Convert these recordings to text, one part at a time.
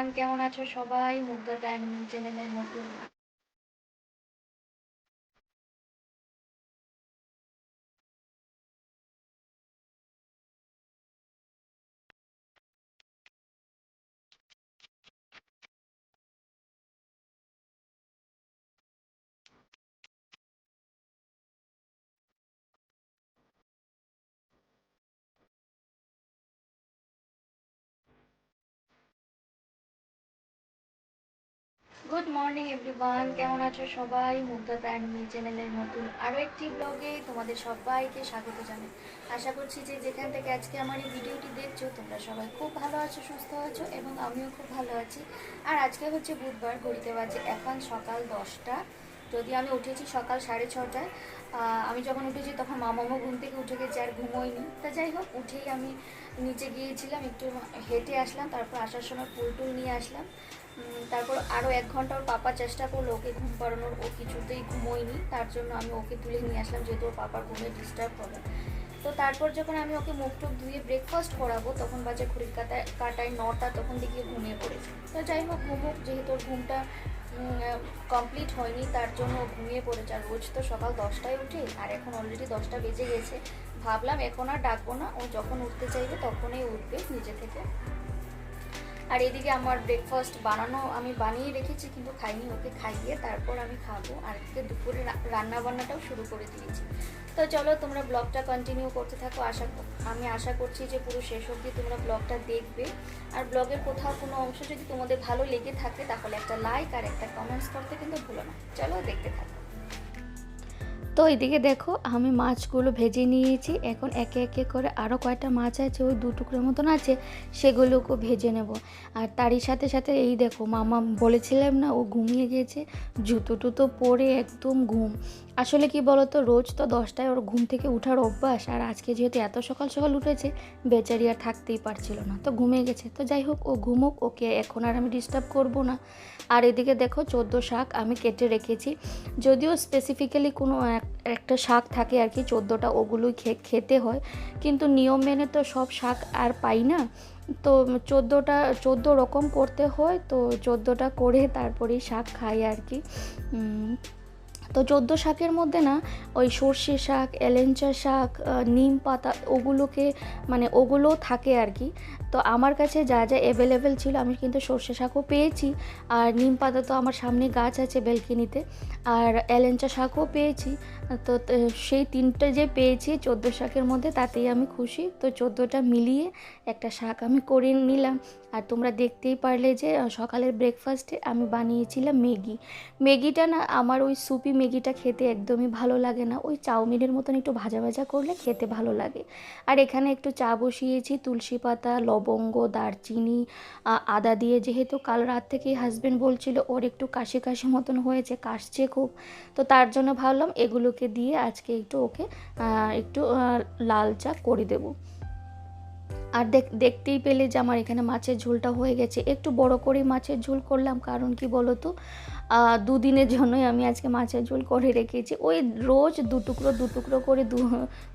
Everyone, কেমন আছো সবাই? মুগ্ধা ডায়মন্ড চ্যানেলের নতুন গুড মর্নিং এভরিওয়ান, কেমন আছো সবাই? মুগ্ধা ডায়মন্ড চ্যানেলের নতুন আরও একটি ব্লগে তোমাদের সবাইকে স্বাগত জানাই। আশা করছি যে যেখান থেকে আজকে আমার এই ভিডিওটি দেখছো তোমরা সবাই খুব ভালো আছো, সুস্থ আছো এবং আমিও খুব ভালো আছি। আর আজকে হচ্ছে বুধবার, ঘড়িতে বাজে এখন সকাল 10টা। যদি আমি উঠেছি সকাল 6:30টায়। আমি যখন উঠেছি তখন মামামা ঘুম থেকে উঠে গেছে, আর ঘুমোয়নি। তা যাই হোক, উঠেই আমি নিচে গিয়েছিলাম, একটু হেঁটে আসলাম, তারপর আসার সময় ফুল টুল নিয়ে আসলাম। তারপর আরও 1 ঘন্টা ওর পাপা চেষ্টা করলো ওকে ঘুম পাড়ানোর, ও কিছুতেই ঘুমোয়নি। তার জন্য আমি ওকে তুলে নিয়ে আসলাম, যেহেতু ওর পাপার ঘুমে ডিস্টার্ব হবে। তো তারপর যখন আমি ওকে মুখ টুক ধুয়ে ব্রেকফাস্ট করাবো তখন বাজে ঘড়ির কাটায় 9টা, তখন দেখি ঘুমিয়ে পড়েছে। তো যাই হোক, ঘুমুক, যেহেতু ওর ঘুমটা কমপ্লিট হয়নি তার জন্য ও ঘুমিয়ে পড়েছে। আর রোজ তো সকাল 10টায় উঠে, আর এখন অলরেডি 10টা বেজে গেছে। ভাবলাম এখন আর ডাকবো না, ও যখন উঠতে চাইবে তখনই উঠবে নিজে থেকে। আর এদিকে আমার ব্রেকফাস্ট বানানো আমি বানিয়ে রেখেছি, কিন্তু খাইনি, ওকে খাইয়ে তারপর আমি খাবো। আর এদিকে দুপুরে রান্না বান্নাটাও শুরু করে দিয়েছি। তো চলো তোমরা ব্লগটা কন্টিনিউ করতে থাকো। আমি আশা করছি যে পুরো শেষ অবধি তোমরা ব্লগটা দেখবে। আর ব্লগের কোথাও কোনো অংশ যদি তোমাদের ভালো লেগে থাকে তাহলে একটা লাইক আর একটা কমেন্টস করতে কিন্তু ভুলো না। চলো দেখতে থাকো। তো এদিকে দেখো, আমি মাছগুলো ভেজে নিয়েছি। এখন একে একে করে আরও কয়েকটা মাছ আছে, ওই 2 টুকরোর মতন আছে, সেগুলোকে ভেজে নেব। আর তারই সাথে সাথে এই দেখো, মামা বলেছিলাম না ও ঘুমিয়ে গেছে, জুতো টুতো পরে একদম ঘুম। আসলে কি বলতো, রোজ তো 10টায় ওর ঘুম থেকে ওঠার অভ্যাস, আর আজকে যেহেতু এত সকাল সকাল উঠেছে, বেচারি আর থাকতেই পারছিল না, তো ঘুমিয়ে গেছে। তো যাই হোক, ও ঘুমুক, ওকে এখন আর আমি ডিস্টার্ব করব না। আর এদিকে দেখো 14 শাক আমি কেটে রেখেছি। যদিও স্পেসিফিক্যালি কোনো একটা শাক থাকে আর কি, 14টা, ওগুলোই খেতে হয়, কিন্তু নিয়ম মেনে তো সব শাক আর পাই না। তো 14 রকম করতে হয়, তো 14টা করে তারপরেই শাক খাই আর কি। তো 14 শাকের মধ্যে না, ওই সর্ষে শাক, এলেঞ্চা শাক, নিম পাতা, ওগুলোকে মানে ওগুলোও থাকে আর কি। তো আমার কাছে যা যা অ্যাভেলেবেল ছিল, আমি কিন্তু সর্ষে শাকও পেয়েছি, আর নিম পাতা তো আমার সামনে গাছ আছে ব্যালকনিতে, আর এলেঞ্চা শাকও পেয়েছি। তো সেই 3টে যে পেয়েছি 14 শাকের মধ্যে, তাতেই আমি খুশি। তো 14টা মিলিয়ে একটা শাক আমি করে নিলাম। আর তোমরা দেখতেই পারলে যে সকালের ব্রেকফাস্টে আমি বানিয়েছিলাম ম্যাগিটা না, আমার ওই সুপি ম্যাগিটা খেতে একদমই ভালো লাগে না, ওই চাউমিনের মতন একটু ভাজা ভাজা করলে খেতে ভালো লাগে। আর এখানে একটু চা বসিয়েছি, তুলসী পাতা, লবঙ্গ, দারচিনি, আদা দিয়ে, যেহেতু কাল রাত থেকেই হাজব্যান্ড বলছিল ওর একটু কাশি কাশি মতন হয়েছে, কাশছে খুব। তো তার জন্য ভাবলাম এগুলোকে দিয়ে আজকে একটু ওকে একটু লাল চা করে দেবো। আর দেখতেই পেলে যে আমার এখানে মাছের ঝোলটা হয়ে গেছে। একটু বড় করেই মাছের ঝোল করলাম, কারণ কি বলো তো, 2 দিনের জন্যই আমি আজকে মাছের ঝোল করে রেখেছি। ওই রোজ 2 টুকরো করে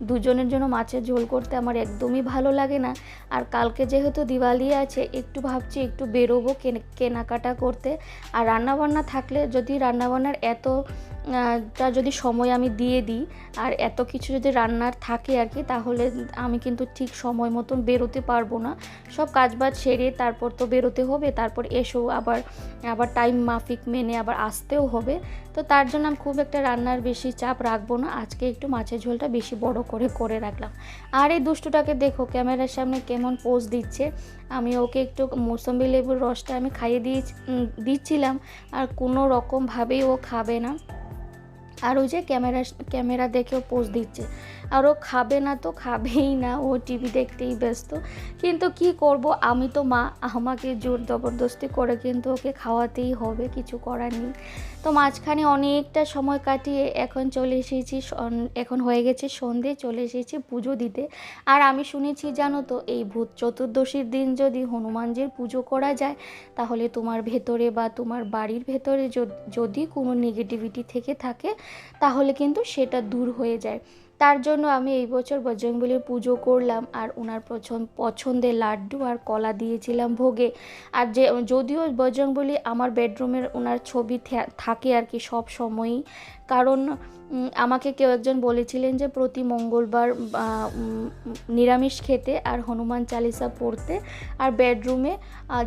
দুজনের জন্য মাছের ঝোল করতে আমার একদমই ভালো লাগে না। আর কালকে যেহেতু দিওয়ালি আছে, একটু ভাবছি একটু বেরোবো কেনাকাটা করতে। আর রান্নাবান্না থাকলে, যদি রান্নাবান্নার টা যদি সময় আমি দিয়ে দিই, আর এত কিছু যদি রান্নার থাকে আর কি, তাহলে আমি কিন্তু ঠিক সময় মতন বেরোতে পারবো না। সব কাজবাজ সেরে তারপর তো বেরোতে হবে, তারপর এসো আবার আবার টাইম মাফিক মেনে আবার আসতেও হবে। তো তার জন্য আমি খুব একটা রান্নার বেশি চাপ রাখবো না, আজকে একটু মাছের ঝোলটা বেশি বড় করে রাখলাম। আর এই দুষ্টুটাকে দেখো ক্যামেরার সামনে কেমন পোজ দিচ্ছে। আমি ওকে একটু মৌসম্বি লেবুর রসটা আমি খাইয়ে দিচ্ছিলাম, আর কোনো রকমভাবেই ও খাবে না। আর ওই যে ক্যামেরা দেখেও পোজ দিচ্ছে, আর ও খাবে না তো খাবেই না, ও টিভি দেখতেই ব্যস্ত। কিন্তু কি করব, আমি তো মা, আমাকে জোর জবরদস্তি করে কিন্তু ওকে খাওয়াতেই হবে, কিছু করার নেই। তো মাঝখানে অনেকটা সময় কাটিয়ে এখন চলে এসেছি, এখন হয়ে গেছে সন্ধে, চলে এসেছি পুজো দিতে। আর আমি শুনেছি জানো তো, এই ভূত চতুর্দশীর দিন যদি হনুমানজির পুজো করা যায়, তাহলে তোমার ভেতরে বা তোমার বাড়ির ভেতরে যদি কোনো নেগেটিভিটি থেকে থাকে, তাহলে কিন্তু সেটা দূর হয়ে যায়। তার জন্য আমি এই বছর বজরংবলীর পুজো করলাম আর ওনার পছন্দের লাড্ডু আর কলা দিয়েছিলাম ভোগে। আর যদিও বজরংবলী আমার বেডরুমের ওনার ছবি থাকে আর কি সব সময়ই, কারণ আমাকে কেউ একজন বলেছিলেন যে প্রতি মঙ্গলবার নিরামিষ খেতে আর হনুমান চালিসা পড়তে, আর বেডরুমে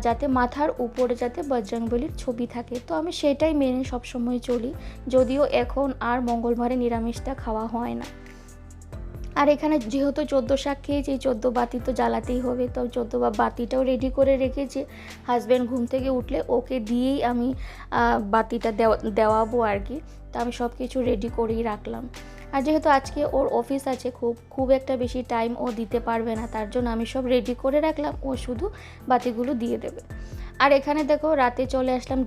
যাতে মাথার উপরে যাতে বজরংবলীর ছবি থাকে। তো আমি সেটাই মেনে সবসময় চলি, যদিও এখন আর মঙ্গলবারে নিরামিষটা খাওয়া হয় না। আর এখানে যেহেতু 14 শাক খেয়েছি, 14 বাতি তো জ্বালাতেই হবে, তো 14 বাতিটাও রেডি করে রেখেছি। হাজব্যান্ড ঘুম থেকে উঠলে ওকে দিয়েই আমি বাতিটা দেওয়াবো আর কি। তো আমি সব কিছু রেডি করেই রাখলাম। আর যেহেতু আজকে ওর অফিস আছে, খুব একটা বেশি টাইম ও দিতে পারবে না, তার জন্য আমি সব রেডি করে রাখলাম, ও শুধু বাতিগুলো দিয়ে দেবে। আর এখানে দেখো রাতে চলে আসলাম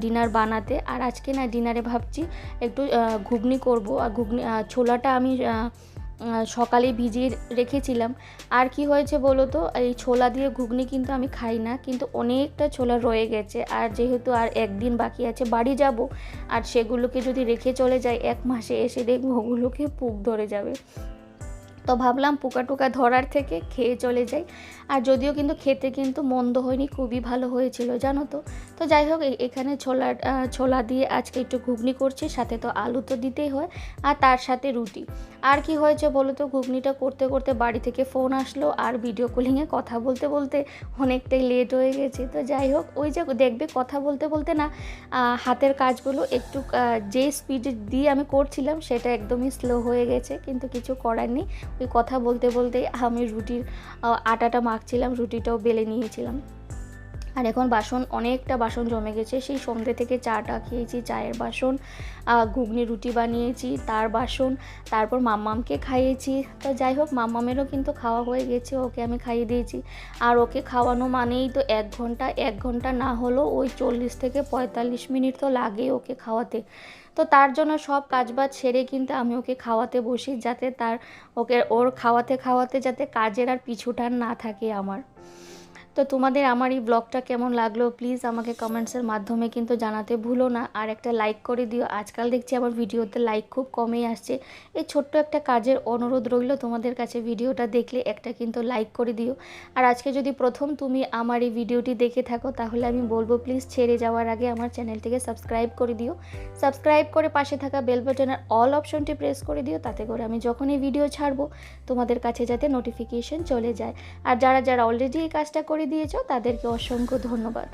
ডিনার বানাতে। আর আজকে না ডিনারে ভাবছি একটু ঘুগনি করব। আর ছোলাটা আমি সকালে ভিজিয়ে রেখেছিলাম। আর কি হয়েছে বলো তো, এই ছোলা দিয়ে ঘুগনি কিন্তু আমি খাই না, কিন্তু অনেকটা ছোলা রয়ে গেছে। আর যেহেতু আর একদিন বাকি আছে বাড়ি যাব, আর সেগুলোকে যদি রেখে চলে যাই 1 মাসে এসে দেখবো ওগুলোকে পোক ধরে যাবে। তো ভাবলাম পোকা টোকা ধরার থেকে খেয়ে চলে যাই। আর যদিও কিন্তু খেতে কিন্তু মন্দ হয়নি, খুবই ভালো হয়েছিল জানো তো। তো যাই হোক, এখানে ছোলা দিয়ে আজকে একটু ঘুগনি করছি, সাথে তো আলু তো দিতেই হয়, আর তার সাথে রুটি। আর কি হয়েছে বলো তো, ঘুগনিটা করতে করতে বাড়ি থেকে ফোন আসলো, আর ভিডিও কলিংয়ে কথা বলতে বলতে অনেকটাই লেট হয়ে গেছে। তো যাই হোক, ওই যে দেখবে কথা বলতে বলতে না হাতের কাজগুলো একটু যে স্পিডে দিয়ে আমি করছিলাম সেটা একদমই স্লো হয়ে গেছে, কিন্তু কিছু করার নেই। ওই কথা বলতে বলতেই আমি রুটির আটাটা মাখছিলাম, রুটিটাও বেলে নিয়েছিলাম। আর এখন অনেকটা বাসন জমে গেছে, সেই সন্ধ্যে থেকে চাটা খেয়েছি, চায়ের বাসন, ঘুগনি রুটি বানিয়েছি তার বাসন, তারপর মাম্মামকে খাইয়েছি। তো যাই হোক, মাম্মামেরও কিন্তু খাওয়া হয়ে গেছে, ওকে আমি খাইয়ে দিয়েছি। আর ওকে খাওয়ানো মানেই তো 1 ঘন্টা না হলেও ওই 40 থেকে 45 মিনিট তো লাগে ওকে খাওয়াতে। তো তার জন্য সব কাজবাজ সেরে কিন্তু আমি ওকে খাওয়াতে বসি, যাতে ওর খাওয়াতে খাওয়াতে যাতে কাজের আর পিছুটান না থাকে আমার। তো তোমাদের আমার এই ব্লগটা কেমন লাগলো প্লিজ আমাকে কমেন্টসের মাধ্যমে কিন্তু জানাতে ভুলো না। আর একটা লাইক করে দিও, আজকাল দেখছি আমার ভিডিওতে লাইক খুব কমেই আসছে। এই ছোট্ট একটা কাজের অনুরোধ রইল তোমাদের কাছে, ভিডিওটা দেখলে একটা কিন্তু লাইক করে দিও। আর আজকে যদি প্রথম তুমি আমার এই ভিডিওটি দেখে থাকো, তাহলে আমি বলবো প্লিজ ছেড়ে যাওয়ার আগে আমার চ্যানেলটিকে সাবস্ক্রাইব করে দিও। সাবস্ক্রাইব করে পাশে থাকা বেল বাটনের অল অপশনটি প্রেস করে দিও, তাতে করে আমি যখনই ভিডিও ছাড়বো তোমাদের কাছে যাতে নোটিফিকেশন চলে যায়। আর যারা অলরেডি এই কাজটা করে দিয়েছো তাদেরকে অসংখ্য ধন্যবাদ।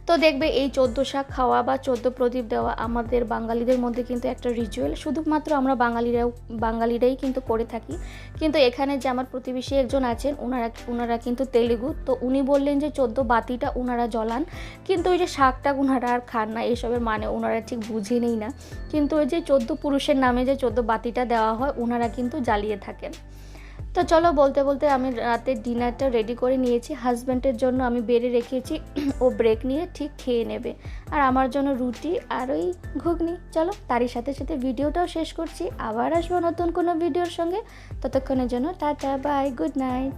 তো দেখবে এই 14 শাক খাওয়া বা 14 প্রদীপ দেওয়া আমাদের বাঙালিদের মধ্যে কিন্তু একটা রিচুয়াল, শুধুমাত্র আমরা বাঙালিরাই কিন্তু করে থাকি। কিন্তু এখানে যে আমার প্রতিবেশী একজন আছেন, ওনারা কিন্তু তেলেগু, তো উনি বললেন যে 14 বাতিটা ওনারা জ্বলান, কিন্তু ওই যে শাকটা ওনারা আর খান না, এসবের মানে ওনারা ঠিক বুঝেনই না। কিন্তু ওই যে 14 পুরুষের নামে যে 14 বাতিটা দেওয়া হয় ওনারা কিন্তু জ্বালিয়ে থাকেন। তো চলো, বলতে বলতে আমি রাতের ডিনারটা রেডি করে নিয়েছি। হাজব্যান্ডের জন্য আমি বেড়ে রেখেছি, ও ব্রেক নিয়ে ঠিক খেয়ে নেবে। আর আমার জন্য রুটি আর ওই ঘুগনি। চলো, তারই সাথে সাথে ভিডিওটাও শেষ করছি, আবার আসবো নতুন কোনো ভিডিওর সঙ্গে। ততক্ষণের জন্য টাটা, বাই, গুড নাইট।